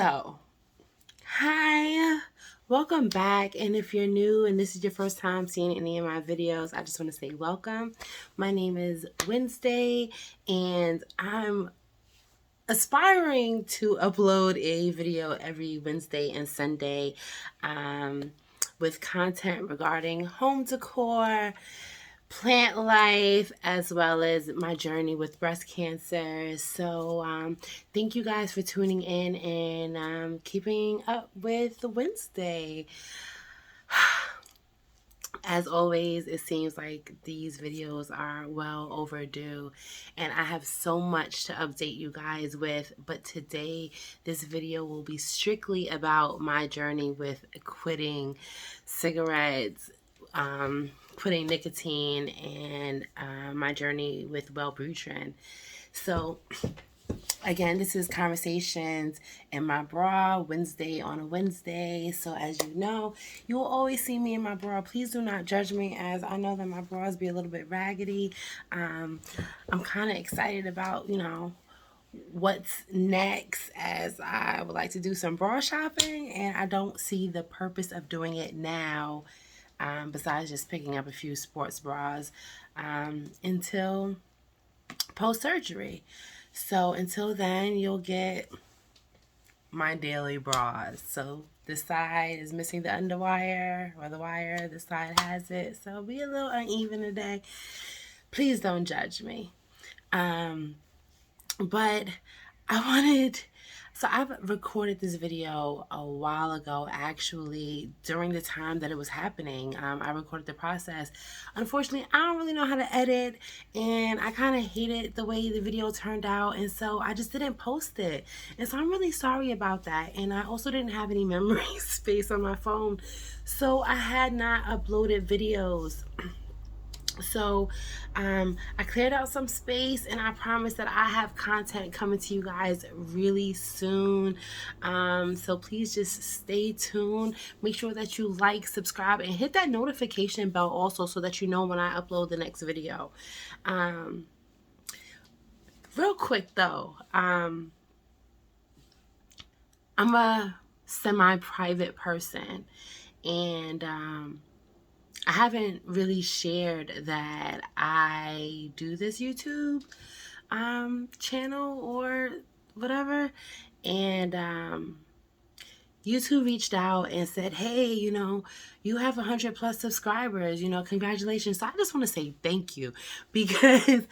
So, hi, welcome back. And if you're new and this is your first time seeing any of my videos, I just want to say welcome. My name is Wednesday, and I'm aspiring to upload a video every Wednesday and Sunday with content regarding home decor, plant life, as well as my journey with breast cancer. So thank you guys for tuning in and keeping up with Wednesday. As always, it seems like these videos are well overdue, and I have so much to update you guys with. But today, this video will be strictly about my journey with quitting cigarettes, quitting nicotine, and my journey with WELLBUTRIN. So, again, this is Conversations in My Bra, Wednesday on a Wednesday. So as you know, you will always see me in my bra. Please do not judge me, as I know that my bras be a little bit raggedy. I'm kind of excited about, what's next, as I would like to do some bra shopping, and I don't see the purpose of doing it now, besides just picking up a few sports bras, until post-surgery. So until then, you'll get my daily bras. So this side is missing the underwire or the wire. This side has it. So it'll be a little uneven today. Please don't judge me. But I've recorded this video a while ago, actually, during the time that it was happening. I recorded the process. Unfortunately, I don't really know how to edit, and I kind of hated the way the video turned out, and so I just didn't post it. And so I'm really sorry about that. And I also didn't have any memory space on my phone, so I had not uploaded videos. So I cleared out some space, and I promise that I have content coming to you guys really soon. So please just stay tuned. Make sure that you like, subscribe, and hit that notification bell also, so that you know when I upload the next video. Real quick though, I'm a semi-private person, and I haven't really shared that I do this YouTube channel or whatever. And YouTube reached out and said, hey, you have 100+ subscribers, congratulations. So I just want to say thank you, because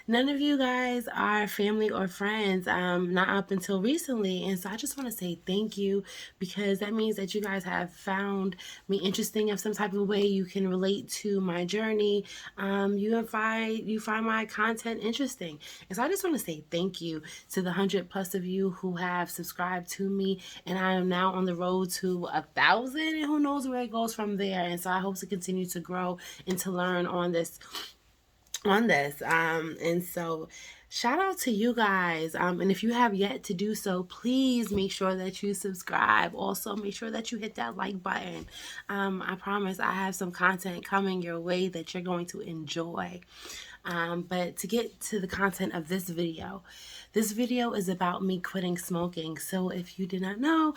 none of you guys are family or friends, not up until recently. And so I just want to say thank you, because that means that you guys have found me interesting of some type of way. You can relate to my journey. You find my content interesting. And so I just want to say thank you to the 100+ of you who have subscribed to me. And I am now on the road to 1,000, and who knows where it goes from there. And so I hope to continue to grow and to learn on this. And so shout out to you guys. And if you have yet to do so, please make sure that you subscribe. Also, make sure that you hit that like button. I promise I have some content coming your way that you're going to enjoy. But to get to the content of this video is about me quitting smoking. So if you did not know,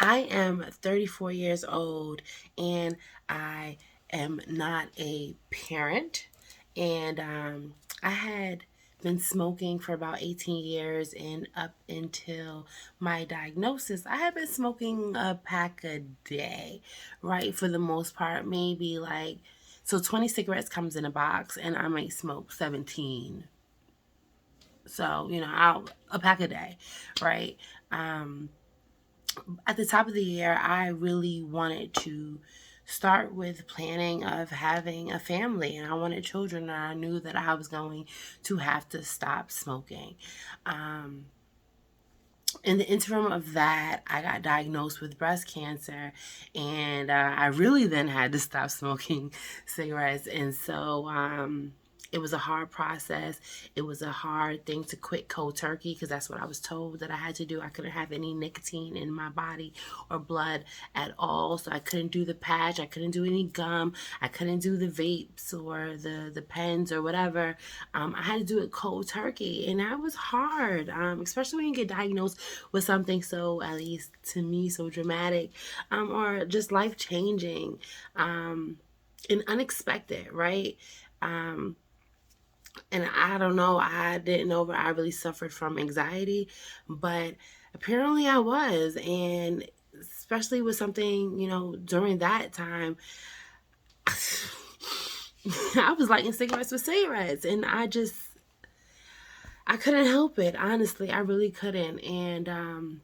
I am 34 years old, and I am not a parent. And I had been smoking for about 18 years, and up until my diagnosis, I had been smoking a pack a day, right? For the most part, maybe so 20 cigarettes comes in a box, and I might smoke 17. So, a pack a day, right? At the top of the year, I really wanted to start with planning of having a family, and I wanted children, and I knew that I was going to have to stop smoking. In the interim of that, I got diagnosed with breast cancer, and I really then had to stop smoking cigarettes. And so It was a hard process. It was a hard thing to quit cold turkey because that's what I was told that I had to do. I couldn't have any nicotine in my body or blood at all. So I couldn't do the patch. I couldn't do any gum. I couldn't do the vapes or the pens or whatever. I had to do it cold turkey. And that was hard, especially when you get diagnosed with something so, at least to me, so dramatic or just life-changing and unexpected, right? And I don't know, I didn't know, but I really suffered from anxiety, but apparently I was. And especially with something, you know, during that time, I was lighting cigarettes with cigarettes, and I couldn't help it. Honestly, I really couldn't. And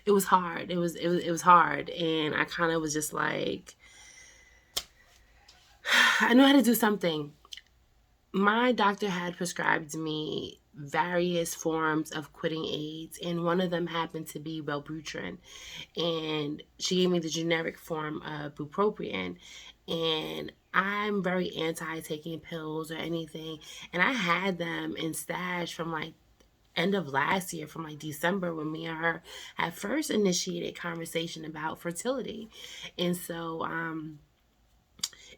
it was hard. It was hard. And I kind of was just like, I know how to do something. My doctor had prescribed me various forms of quitting aids, and one of them happened to be WELLBUTRIN. And she gave me the generic form of BUPROPION. And I'm very anti taking pills or anything. And I had them in stash from like end of last year, from like December, when me and her had first initiated conversation about fertility. And so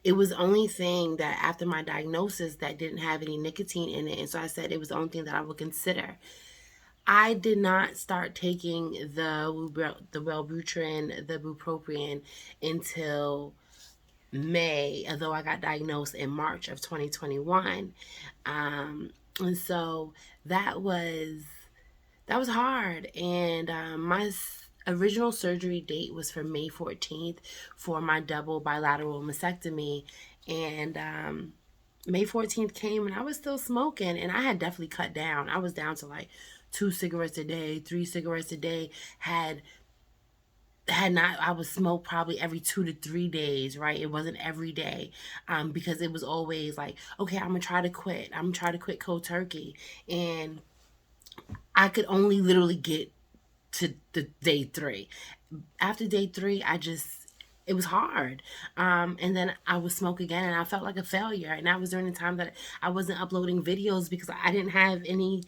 it was the only thing that after my diagnosis that didn't have any nicotine in it. And so I said it was the only thing that I would consider. I did not start taking the WELLBUTRIN, the BUPROPION, until May, although I got diagnosed in March of 2021. And so that was hard. And my original surgery date was for May 14th for my double bilateral mastectomy. And May 14th came and I was still smoking, and I had definitely cut down. I was down to like 2 cigarettes a day, 3 cigarettes a day. I would smoke probably every 2 to 3 days, right? It wasn't every day, because it was always like, okay, I'm gonna try to quit. I'm gonna try to quit cold turkey. And I could only literally get to the day 3. After day 3, it was hard. And then I would smoke again, and I felt like a failure. And that was during the time that I wasn't uploading videos because I didn't have any.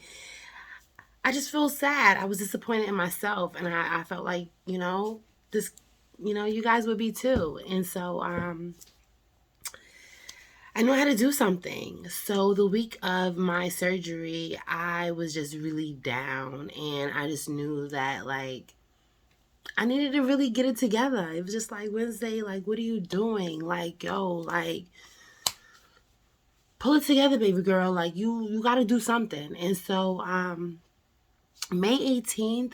I just feel sad. I was disappointed in myself, and I felt like, you guys would be too. And so I know how to do something. So the week of my surgery, I was just really down, and I just knew that like I needed to really get it together. It was just like, Wednesday, like, what are you doing? Like, yo, like, pull it together, baby girl. Like, you got to do something. And so May 18th,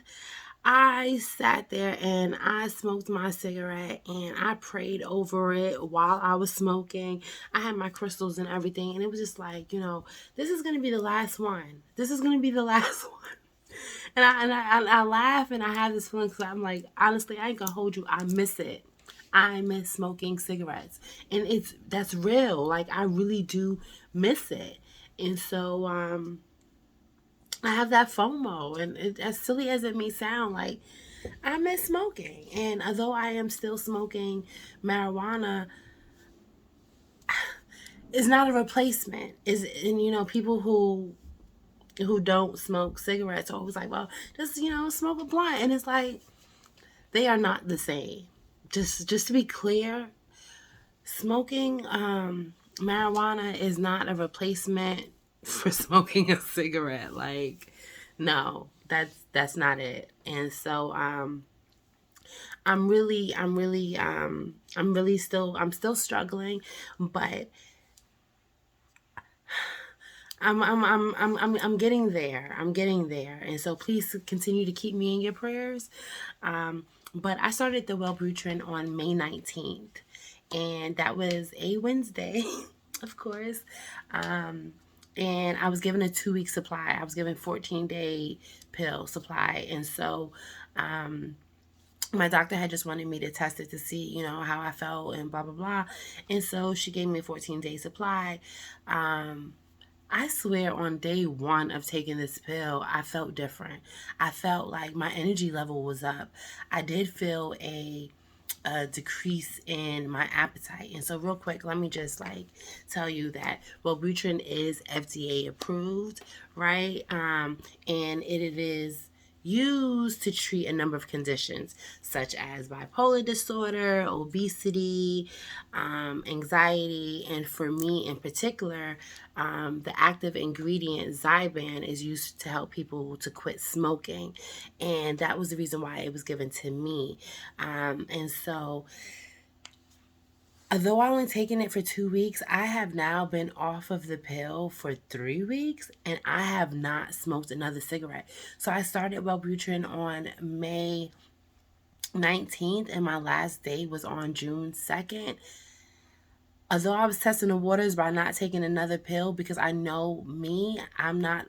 I sat there and I smoked my cigarette and I prayed over it while I was smoking. I had my crystals and everything, and it was just like, this is going to be the last one. This is going to be the last one. And I laugh, and I have this feeling because I'm like, honestly, I ain't gonna hold you. I miss it. I miss smoking cigarettes, and that's real. Like, I really do miss it. And so I have that FOMO, and as silly as it may sound, like, I miss smoking. And although I am still smoking marijuana, it's not a replacement. And people who don't smoke cigarettes are always like, well, just smoke a blunt. And it's like, they are not the same. Just to be clear, smoking marijuana is not a replacement for smoking a cigarette. Like, no, that's not it. And so I'm still struggling, but I'm getting there. I'm getting there. And so please continue to keep me in your prayers. But I started the WELLBUTRIN on May 19th, and that was a Wednesday, of course. And I was given a 2-week supply. I was given 14-day pill supply. And so my doctor had just wanted me to test it to see, how I felt and blah, blah, blah. And so she gave me a 14-day supply. I swear on day 1 of taking this pill, I felt different. I felt like my energy level was up. I did feel a a decrease in my appetite. And so real quick, let me just like tell you that Wellbutrin is FDA approved, right? And it is used to treat a number of conditions such as bipolar disorder, obesity, anxiety, and for me in particular, the active ingredient Zyban is used to help people to quit smoking, and that was the reason why it was given to me. And so although I only taken it for 2 weeks, I have now been off of the pill for 3 weeks, and I have not smoked another cigarette. So I started Wellbutrin on May 19th, and my last day was on June 2nd. Although I was testing the waters by not taking another pill, because I know me, I'm not,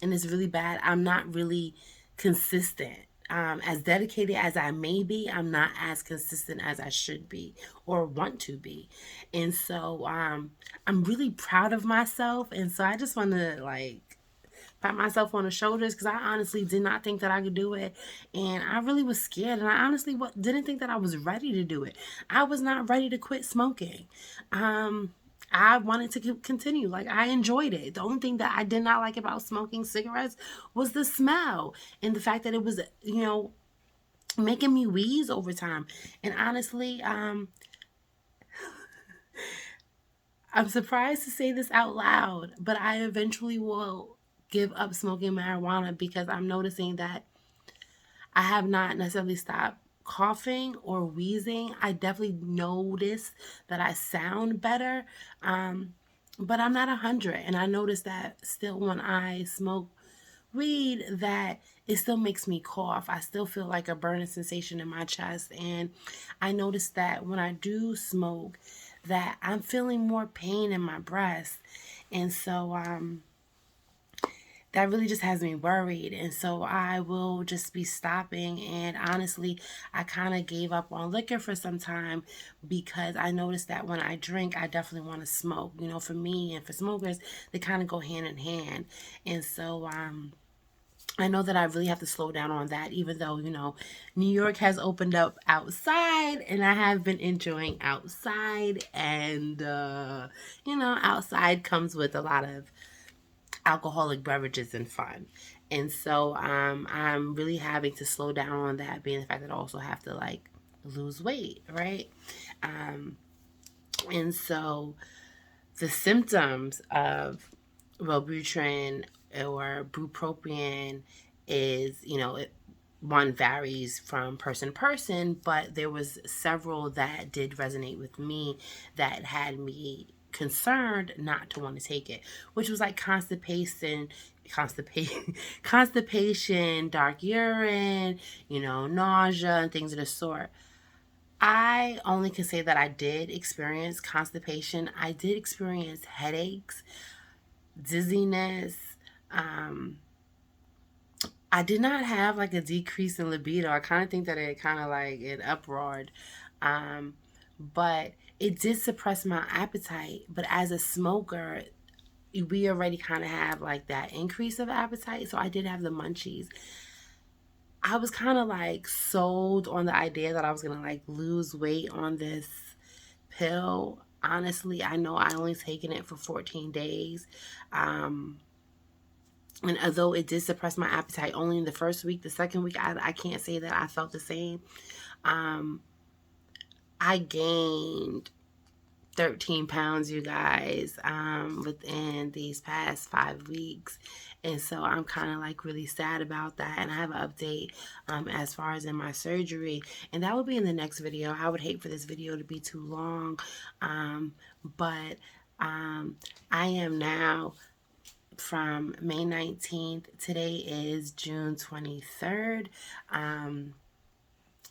and it's really bad, I'm not really consistent. As dedicated as I may be, I'm not as consistent as I should be or want to be. And so I'm really proud of myself. And so I just want to like pat myself on the shoulders, because I honestly did not think that I could do it. And I really was scared. And I honestly didn't think that I was ready to do it. I was not ready to quit smoking. I wanted to continue. Like, I enjoyed it. The only thing that I did not like about smoking cigarettes was the smell and the fact that it was, making me wheeze over time. And honestly, I'm surprised to say this out loud, but I eventually will give up smoking marijuana, because I'm noticing that I have not necessarily stopped coughing or wheezing. I definitely notice that I sound better, but I'm not 100. And I notice that still when I smoke weed, that it still makes me cough. I still feel like a burning sensation in my chest. And I notice that when I do smoke, that I'm feeling more pain in my breast. And so that really just has me worried. And so I will just be stopping. And honestly, I kind of gave up on liquor for some time, because I noticed that when I drink, I definitely want to smoke. For me and for smokers, they kind of go hand in hand. And so I know that I really have to slow down on that, even though, New York has opened up outside, and I have been enjoying outside. And, outside comes with a lot of alcoholic beverages and fun. And so I'm really having to slow down on that, being the fact that I also have to like lose weight, right? And so the symptoms of Wellbutrin or bupropion is, one varies from person to person, but there was several that did resonate with me that had me concerned not to want to take it, which was like constipation, dark urine, nausea and things of the sort. I only can say that I did experience constipation. I did experience headaches, dizziness. I did not have like a decrease in libido. I kind of think that it kind of like it uproared. But it did suppress my appetite. But as a smoker, we already kind of have like that increase of appetite. So I did have the munchies. I was kind of like sold on the idea that I was going to like lose weight on this pill. Honestly, I know I only taken it for 14 days. And although it did suppress my appetite only in the first week, the second week, I can't say that I felt the same. I gained 13 pounds, you guys, within these past 5 weeks. And so I'm kind of like really sad about that. And I have an update as far as in my surgery. And that will be in the next video. I would hate for this video to be too long. But I am now from May 19th. Today is June 23rd.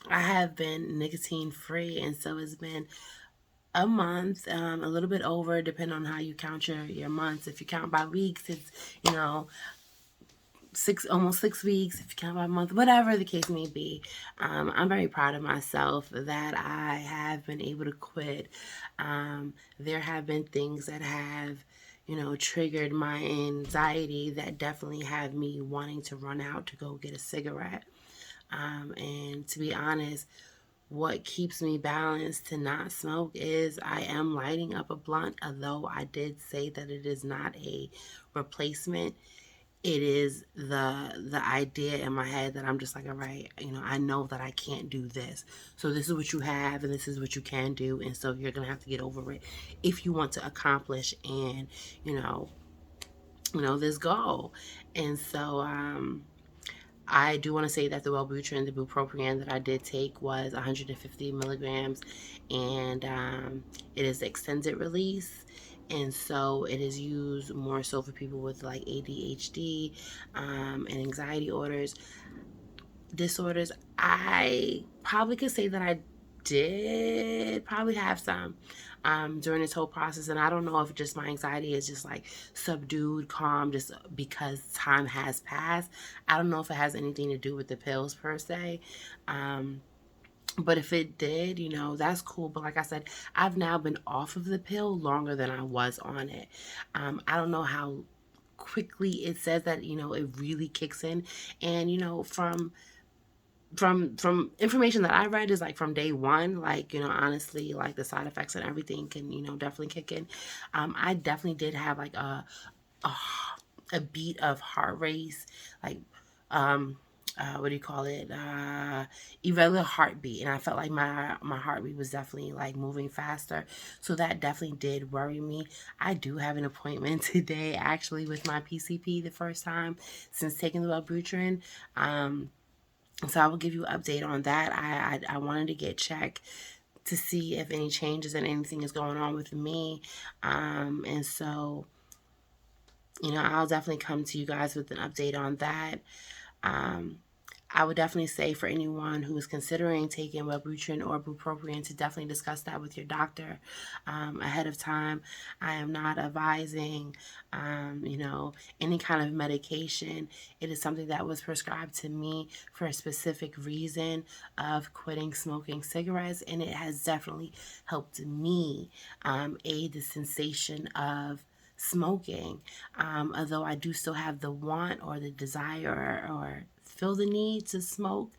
I have been nicotine free, and so it's been a month, a little bit over, depending on how you count your months. If you count by weeks, it's, almost 6 weeks. If you count by month, whatever the case may be. I'm very proud of myself that I have been able to quit. There have been things that have, triggered my anxiety that definitely have me wanting to run out to go get a cigarette. And to be honest, what keeps me balanced to not smoke is I am lighting up a blunt, although I did say that it is not a replacement. It is the idea in my head that I'm just like, all right, I know that I can't do this. So this is what you have and this is what you can do. And so you're going to have to get over it if you want to accomplish and, this goal. And so, I do want to say that the WELLBUTRIN, the bupropion that I did take was 150 milligrams, and it is extended release. And so it is used more so for people with like ADHD and anxiety disorders. I probably could say that I did probably have some during this whole process, and I don't know if just my anxiety is just like subdued, calm, just because time has passed. I don't know if it has anything to do with the pills per se. But if it did, that's cool. But like I said, I've now been off of the pill longer than I was on it. I don't know how quickly it says that, it really kicks in. And, from information that I read is like from day one, like, honestly, like the side effects and everything can, definitely kick in. I definitely did have like a beat of heart race, like, what do you call it? Irregular heartbeat. And I felt like my heartbeat was definitely like moving faster. So that definitely did worry me. I do have an appointment today actually with my PCP, the first time since taking the WELLBUTRIN. So I will give you an update on that. I wanted to get checked to see if any changes and anything is going on with me. And so, I'll definitely come to you guys with an update on that. I would definitely say for anyone who is considering taking WELLBUTRIN or bupropion to definitely discuss that with your doctor ahead of time. I am not advising, any kind of medication. It is something that was prescribed to me for a specific reason of quitting smoking cigarettes, and it has definitely helped me aid the sensation of smoking, although I do still have the want or the desire or feel the need to smoke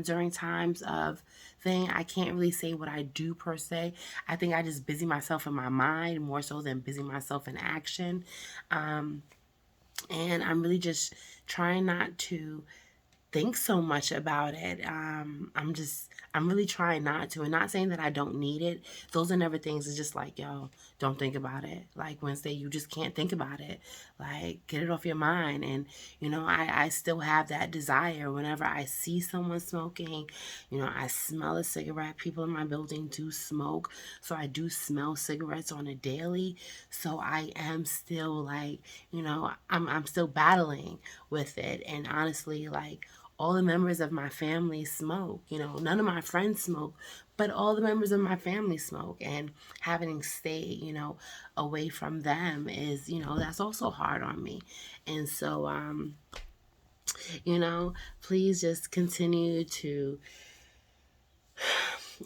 during times of thing. I can't really say what I do per se. I think I just busy myself in my mind more so than busy myself in action. And I'm really just trying not to think so much about it. I'm really trying not to, and not saying that I don't need it. Those are never things. It's just like, yo, don't think about it. Like Wednesday, you just can't think about it. Like, get it off your mind. And, I still have that desire whenever I see someone smoking. I smell a cigarette. People in my building do smoke. So I do smell cigarettes on a daily. So I am still like, I'm still battling with it. And honestly, like, all the members of my family smoke. None of my friends smoke, but all the members of my family smoke. And having stayed, away from them is, that's also hard on me. And so, please just continue to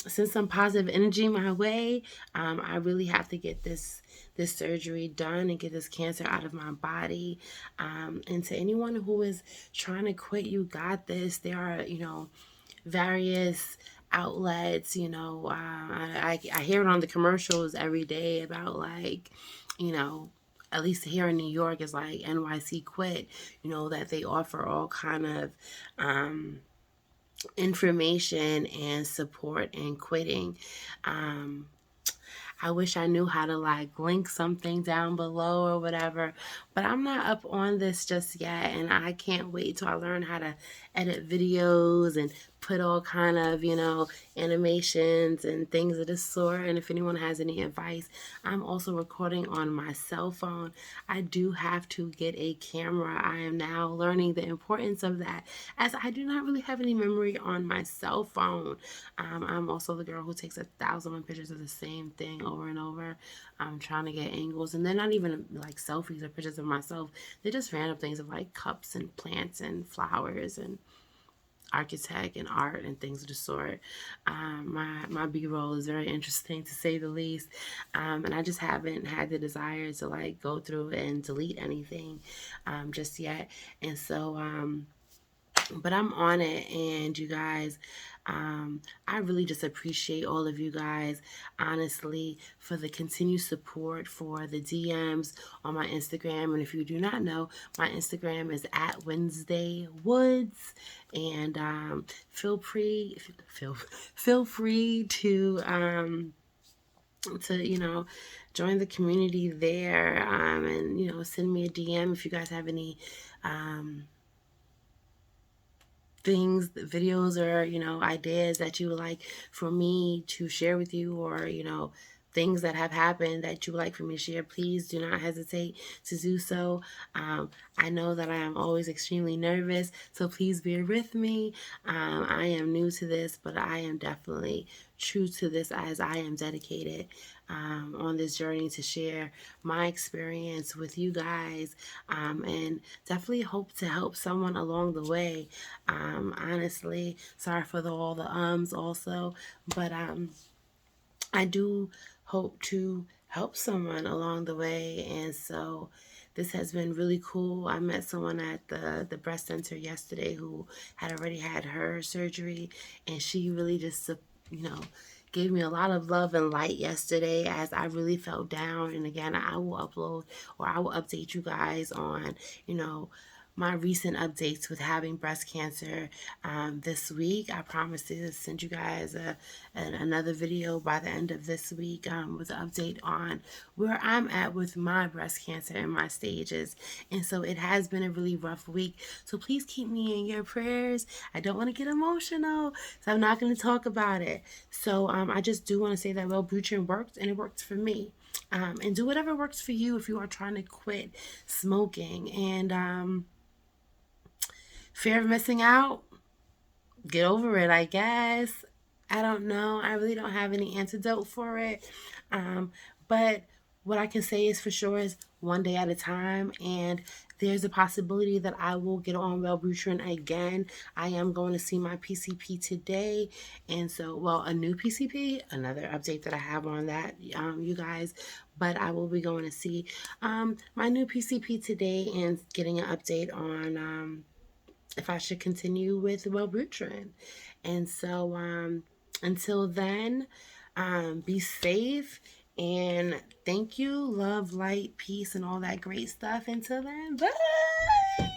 send some positive energy my way. I really have to get this surgery done and get this cancer out of my body. And to anyone who is trying to quit, you got this. There are, various outlets, I hear it on the commercials every day about like, at least here in New York, it's like NYC Quit, that they offer all kind of information and support in quitting. I wish I knew how to like link something down below or whatever, but I'm not up on this just yet, and I can't wait till I learn how to edit videos and put all kind of, animations and things of the sort. And if anyone has any advice, I'm also recording on my cell phone. I do have to get a camera. I am now learning the importance of that, as I do not really have any memory on my cell phone. I'm also the girl who takes 1,001 pictures of the same thing over and over. I'm trying to get angles, and they're not even like selfies or pictures of myself. They're just random things of like cups and plants and flowers and architect and art and things of the sort. My B-roll is very interesting to say the least, and I just haven't had the desire to like go through and delete anything just yet. And so but I'm on it. And you guys, I really just appreciate all of you guys, honestly, for the continued support, for the DMs on my Instagram. And if you do not know, my Instagram is at Wednesday Woods. And feel free to join the community there, and send me a DM if you guys have any things, videos, or ideas that you would like for me to share with you, or things that have happened that you would like for me to share. Please do not hesitate to do so. I know that I am always extremely nervous, so please bear with me. I am new to this, but I am definitely true to this, as I am dedicated on this journey to share my experience with you guys, and definitely hope to help someone along the way. Honestly, sorry for all the also, but I do hope to help someone along the way. And so this has been really cool. I met someone at the breast center yesterday who had already had her surgery, and she really just, gave me a lot of love and light yesterday as I really felt down. And again, I will update you guys on, my recent updates with having breast cancer this week. I promise to send you guys another video by the end of this week with an update on where I'm at with my breast cancer and my stages. And so it has been a really rough week. So please keep me in your prayers. I don't want to get emotional, so I'm not going to talk about it. So I just do want to say that Wellbutrin worked, and it worked for me. And do whatever works for you if you are trying to quit smoking. And fear of missing out, get over it, I guess. I don't know. I really don't have any antidote for it. But what I can say is for sure is one day at a time. And there's a possibility that I will get on Wellbutrin again. I am going to see my PCP today. And so, well, a new PCP, another update that I have on that, you guys. But I will be going to see my new PCP today and getting an update on if I should continue with Wellbutrin. And so until then, be safe, and thank you. Love, light, peace, and all that great stuff. Until then, bye.